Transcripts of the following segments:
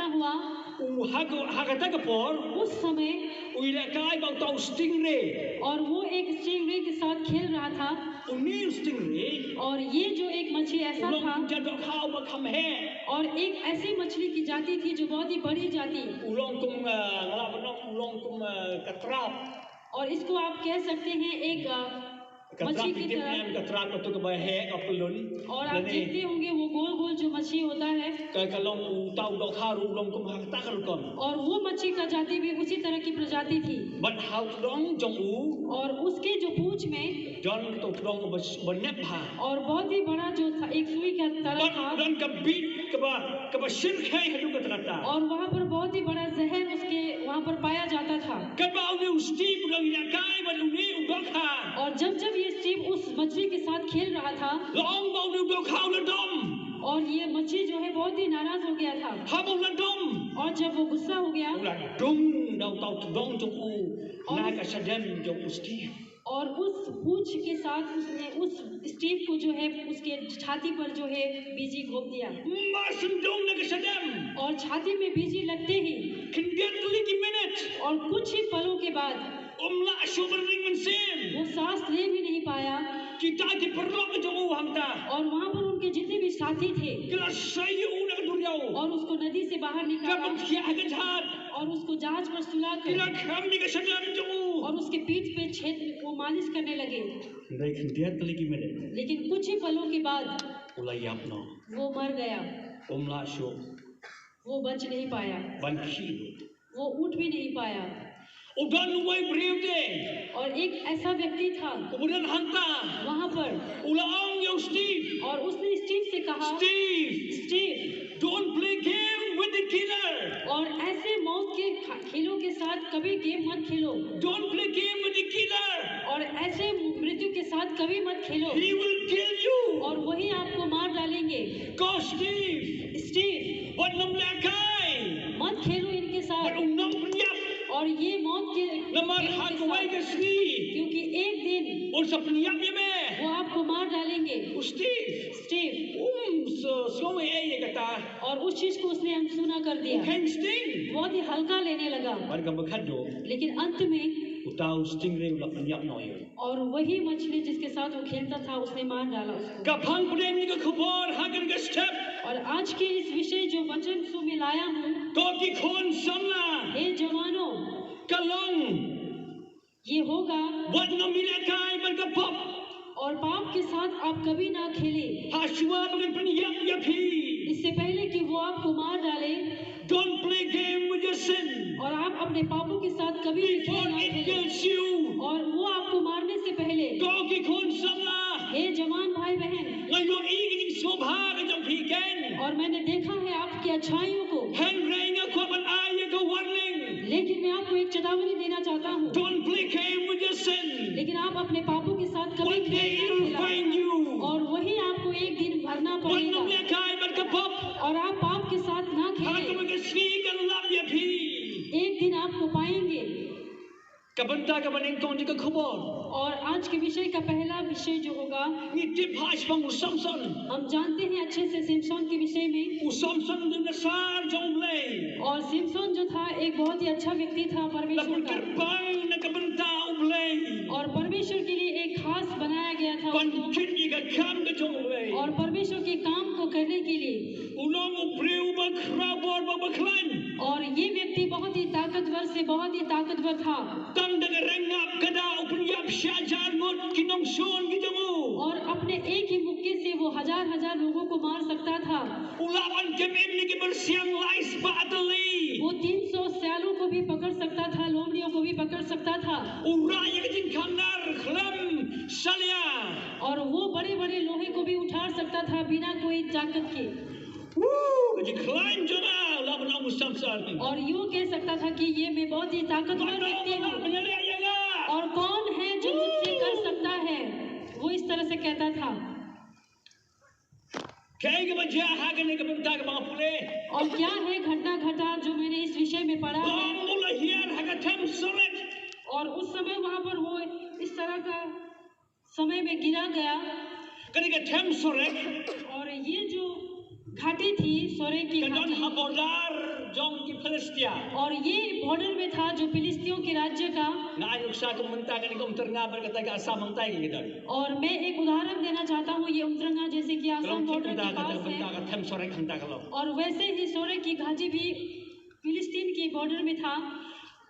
घटना हुआ उस समय, और वो एक स्टिंगरे के साथ खेल रहा था, और ये जो एक मछली ऐसा था, और एक ऐसी मछली की जाति थी जो बहुत ही बड़ी जाति, और इसको आप कह सकते हैं एक मछली की तरह, और आप देखते होंगे वो गोल गोल जो मछली होता है, और वो मछली का जाति भी उसी तरह की प्रजाति थी, और उसके जो पूंछ में और बहुत ही बड़ा जो था, एक सुई का तरह था, और वहाँ पर बहुत ही बड़ा जहर उसके वहाँ पर पाया जाता था। और जब जब ये स्टीव उस मछली के साथ खेल रहा था, और ये मछली जो है बहुत ही नाराज हो गया था, और जब वो गुस्सा हो गया, और उस पूंछ के साथ उसने उस स्टीव को जो है उसके छाती पर जो है बीजी घोंप दिया, और छाती में बीजी लगते ही और कुछ ही पलों के बाद वो सांस ले भी नहीं पाया, और वहाँ पर उनके जितने भी साथी थे और उसको नदी से बाहर निकाला, और उसको जहाज पर सुलाकर और उसके पीठ पे छेद वो मालिश करने लगे, लेकिन कुछ ही पलों के बाद वो मर गया, वो बच नहीं पाया, वो उठ भी नहीं पाया। और एक ऐसा व्यक्ति था वहाँ पर, और उसने स्टीव से कहा, Steve, don't play game with the killer. और ऐसे मौत के खेलों के साथ कभी गेम मत खेलो, Don't play game with the killer. और ऐसे मृत्यु के साथ कभी मत खेलो, He will kill you. और वही आपको मार डालेंगे। Go Steve. Steve, What number guy? मत खेलो इनके साथ, What number yap? और ये मौत के Lamar खेलों के hak way साथ, the Steve. क्योंकि एक दिन और सपनी yap ये में. वो आपको मार डालेंगे। Steve. स्टीव, So ये कता. और उस चीज को उसने अनसुना कर दिया, Can Sting. बहुत ही हल्का लेने लगा, Warga berkado. लेकिन अंत में Utau stingray ulah penyap noyo. और वही मछली जिसके साथ वो खेलता था उसने मार डाला उसको। Kapang pudem ni ke kubur hakan ke step. और आज के इस विषय जो वचन सु में लाया हूँ, Kau ki khon sanla. हे जवानों, Kalong. ये होगा, What number guy berkapop. और पाप के साथ आप कभी ना खेले, Hashwa dengan penyap yapi. इससे पहले कि वो आपको मार डाले, Don't play game with your sin. और आप अपने पापों के साथ कभी भी Before खेल ना it खेले, kills you. और वो आपको मारने से पहले, Kau ki khon sanla. हे जवान भाई बहन, Ngayon iging sobha ke jam hiken. और मैंने देखा है आपकी अच्छाइयों को, Hand ring ako ban ay ko warning. लेकिन मैं आपको एक चेतावनी देना चाहता हूँ, Don't play game with your sin. लेकिन आप अपने पापों के साथ कभी One day खेल it will ना खेला, find you. और वही आपको एक दिन भरना One पड़ेगा, number guy berkapop. और आप पाप के साथ ना Hakan खेलें, ke sneak and love yapi. एक दिन आपको पाएंगे। Kabanta ka baning kong di ka kubor. और आज के विषय का पहला विषय जो होगा, Ni tip hash pang Samson. हम जानते हैं अच्छे से सिमसोन के विषय में, Samson din nasar jong lay. और सिमसोन जो था एक बहुत ही अच्छा व्यक्ति था परमेश्वर Lapun का, terbang na kabanta ublay. और परमेश्वर के लिए एक खास बनाया गया था उसको, Pancit iga kam ka jong lay. और परमेश्वर के काम को करने के लिए, Ulong ubreu bakrabor babaklan. और ये व्यक्ति बहुत ही ताकतवर से बहुत ही ताकतवर था, Tang daga rengap kada upenyap syajar mot kinong son gijamu. और अपने एक ही मुक्के से वो हजार हजार लोगों को मार सकता था। Ulawan kemen ni kebersiang lais batali. वो 300 सयालों को भी पकड़ सकता था, लोमड़ियों को भी पकड़ सकता था, Uraya kajing kandar khlam salya. और वो बड़े बड़े लोहे को भी उठा सकता था बिना कोई ताकत के, Kajing klaim jona laban ang Samson. और यूँ कह सकता था कि ये मैं बहुत ही ताकतवर व्यक्ति हूँ, और कौन है जो मुझसे कर सकता है, वो इस तरह से कहता था। Kaya ka ba dya hagan ni kabanta ka mga puli? और क्या है घटना घटा जो मैंने इस विषय में पढ़ा है, Ang mula hiyan hagatam sulit. और उस समय वहाँ पर वो इस तरह का समय में गिरा गया, Kani ka tem sulit. और ये जो घाटी थी, सोरे की Kadon घाटी, habodar jong ki Palestia. और ये बॉर्डर में था जो फिलिस्तियों के राज्य का। Na ay nuksa kung muntagan ikaw terngabal katay ka asamang tayo kita. और मैं एक उदाहरण देना चाहता हूँ, ये उमरंगा जैसे कि आसाम Kalong बॉर्डर kita के पास katay banta है, ka tem sorek handa ka lo. और वैसे ही सोरे की घाटी भी फिलिस्तीन की बॉर्डर में था।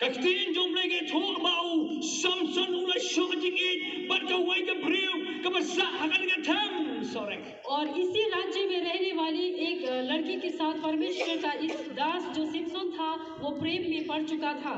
Kaktiin jong lagi thong bau Samson ulai shojigit batawai ka briu ka basa hagan ka tem sorek. और इसी राज्य में रहने वाली एक लड़की के साथ परमेश्वर का इस दास जो सिमसोन था वो प्रेम में पड़ चुका था।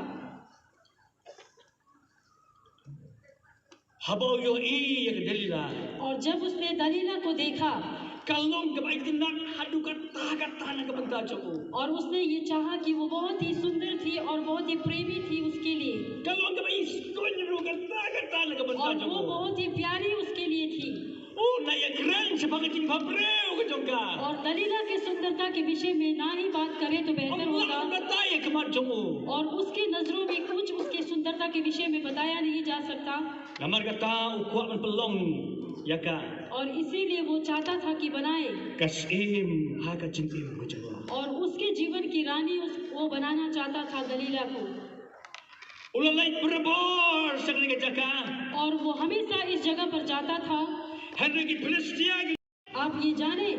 Habau yo i yak Delila. और जब उसने दलीला को देखा Kalong ka baik dinak hadu ka taga tanah ka banta joko. और उसने ये चाहा कि वो बहुत ही सुंदर थी और बहुत ही प्रेमी थी उसके लिए, Kalong ka baik skon ru ka taga tanah ka और banta वो joko. बहुत ही प्यारी उसके लिए थी। Oh na ya gran sebagai ting fabreu ka jongka. और दलीला की सुंदरता के विषय में ना ही बात करें तो बेहतर होगा, Allah ka tayo kamat joko. और उसकी नजरों में कुछ उसके सुंदरता के विषय में बताया नहीं जा सकता, Namar kata ukuak man pelong ya ka. और इसीलिए वो चाहता था कि बनाए Kasim ha ka cintim ka joko. और उसके जीवन की रानी वो बनाना चाहता था दलीला को। Ulalay berebor sakni ka jaka. और वो हमेशा इस जगह पर जाता था। Henry ki Palestia ki. आप ये जाने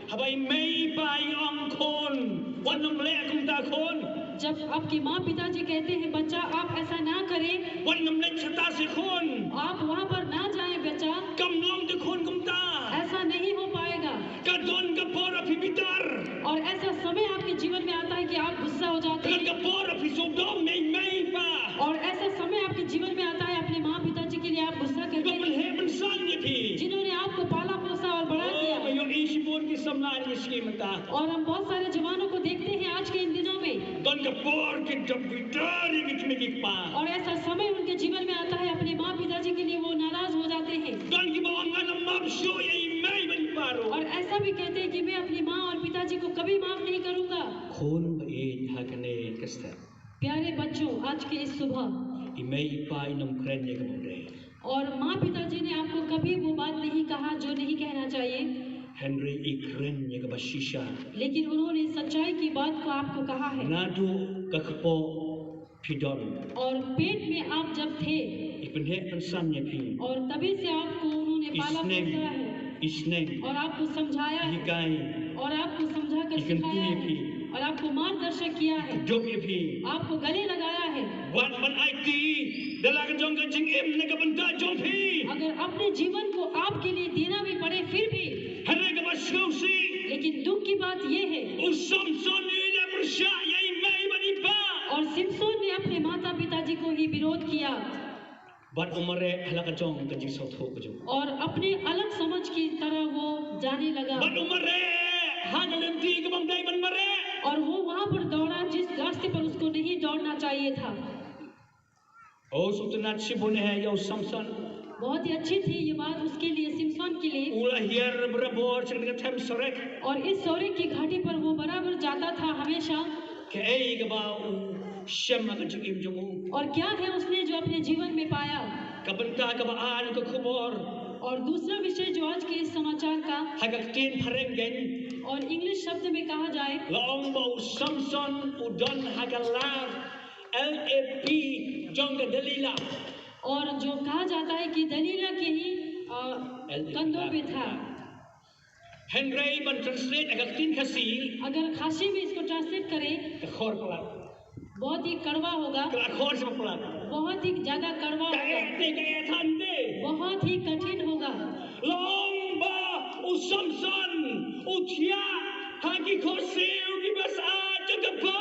Habai mei pai ong kon. Wanam le kum ta kon. जब आपके माँ पिताजी कहते हैं बच्चा आप ऐसा ना करें, Wanam le chata se kon. आप वहाँ पर ना जाएं बच्चा, Kam long te kon kum ta. ऐसा नहीं हो पाएगा। Kadon ka pora pibitar. और ऐसा समय आपके जीवन में आता है कि आप गुस्सा हो जाते Kadon हैं, ka pora pisodom mei pa. और ऐसा समय आपके जीवन में आता है अपने माँ पिताजी के लिए आप गुस्सा करते Kapal हैं, heaven san ye pi. जिन्होंने आपको पाला पोसा और बड़ा Oh, किया। mayo isibon ki samlan ye skimta. और हम बहुत सारे जवानों को देखते हैं आज के इन दिनों में, Don ka por ki dabitar ye gitmegik pa. और ऐसा समय उनके जीवन में आता है अपने माँ पिताजी के लिए वो नाराज हो जाते हैं, Don ki bawangan ng mabsyo ye mei ban paro. और ऐसा भी कहते हैं कि मैं अपनी माँ और पिताजी को कभी माफ नहीं करूंगा। Kon ba hakane kasta. प्यारे बच्चों, आज के इस सुबह Imei pa inom kren ye kamore. और माँ पिताजी ने आपको कभी वो बात नहीं कहा जो नहीं कहना चाहिए, Henry ikren ye kabashisha. लेकिन उन्होंने सच्चाई की बात को आपको कहा है। Nadu kakpo pidon. और पेट में आप जब थे Ipenhe pensan ye pi. और तभी से आपको उन्होंने पाला पोसा है Isneng. और आपको समझाया है Higai. और आपको समझा कर इकन सिखाया तू ये है भी। और आपको मार्गदर्शक किया है, Dom ye pi. आपको गले लगाया है। Wan man IT dalag jong ka jingim ne kabanta jong pi. अगर अपने जीवन को आपके लिए देना भी पड़े फिर भी, Henry kabashusi. लेकिन दुख की बात यह है Samson ye bersya ye mei bani pa. और सिमसोन ने अपने माता पिताजी को ही विरोध किया Bat umare halaka jong ka jisot ho ka jong. और अपने अलग समझ की तरह वो जाने लगा, Bat umare hangalem ti ka bang dai ban mare. और वो वहां पर दौड़ा जिस रास्ते पर उसको नहीं दौड़ना चाहिए था। Oh sutunat sibun he yo Samson. बहुत ही अच्छी थी ये बात उसके लिए, सिमसोन के लिए। Ula hier berebor sakni ka tem sorek. और इस सौरे की घाटी पर वो बराबर जाता था हमेशा। Ke ei ka ba shem ka jingim jong. और क्या है उसने जो अपने जीवन में पाया। Kabanta ka ba an ka khubor. और दूसरा विषय जो आज के इस समाचार का Hagak tin parengen. और इंग्लिश शब्द में कहा जाए Laong bau Samson udon hagalar LAP jong ka Delila. और जो कहा जाता है कि दलीला के ही कंधों पे था। Henry ban translate agak tin kasi अगर खासी में इसको ट्रांसलेट करें ka khor pala. बहुत ही कड़वा होगा, Ka khor sa pala. बहुत ही ज्यादा कड़वा Ka होगा, ete ka thande. बहुत ही कठिन होगा। Laong ba u Samson utia hagi khosi ugi bas a jong ka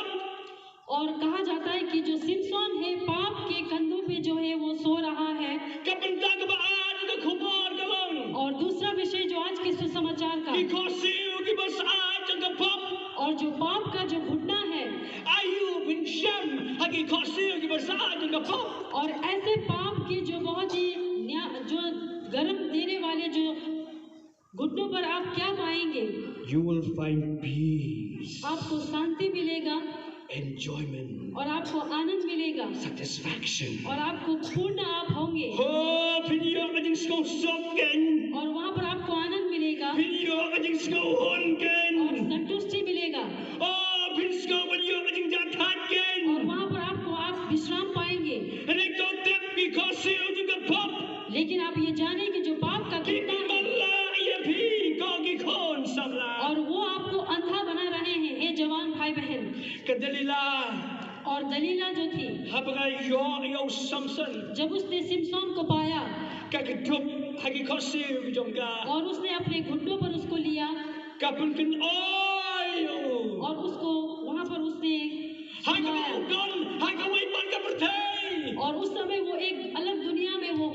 और कहा जाता है कि जो सिमसोन है पाप के कंधों पे जो है वो सो रहा है। Kabanta ka ba an ka khubor ka long. और दूसरा विषय जो आज के सुसमाचार का Ki khosi ugi bas a jong ka और जो पाप का जो घुटना है Ayu bin Shem hagi khosi ugi bas a jong ka और ऐसे पाप के जो बहुत ही जो गर्म देने वाले जो घुटनों पर आप क्या पाएंगे? You will find peace, आपको शांति मिलेगा enjoyment, और आपको आनंद मिलेगा satisfaction. और आपको पूर्ण आप होंगे Pinyo ka ding sko sokken. और वहाँ पर आपको आनंद मिलेगा Pinyo ka ding sko honken. और संतुष्टि मिलेगा Pinsko pinyo ka ding और jathatken. वहाँ पर आपको आप विश्राम पाएंगे। And I don't think because siyo juga pop. लेकिन आप ये जाने कि जो पाप का घटना है Mala iya pi ko gikon samla. और वो आपको अंधा बना रहे हैं। हे जवान भाई बहन, Kadalila. और दलीला जो थी Habaga yo Samson. जब उसने सिमसोन को पाया Kagadup hagi ko siyo jongga. और उसने अपने घुटनों पर उसको लिया Kapun kin oil. और उसको वहाँ पर उसने Hagi सुलाया। mo gon. Hagi mo ipan ka pertay. और उस समय वो एक अलग दुनिया में वो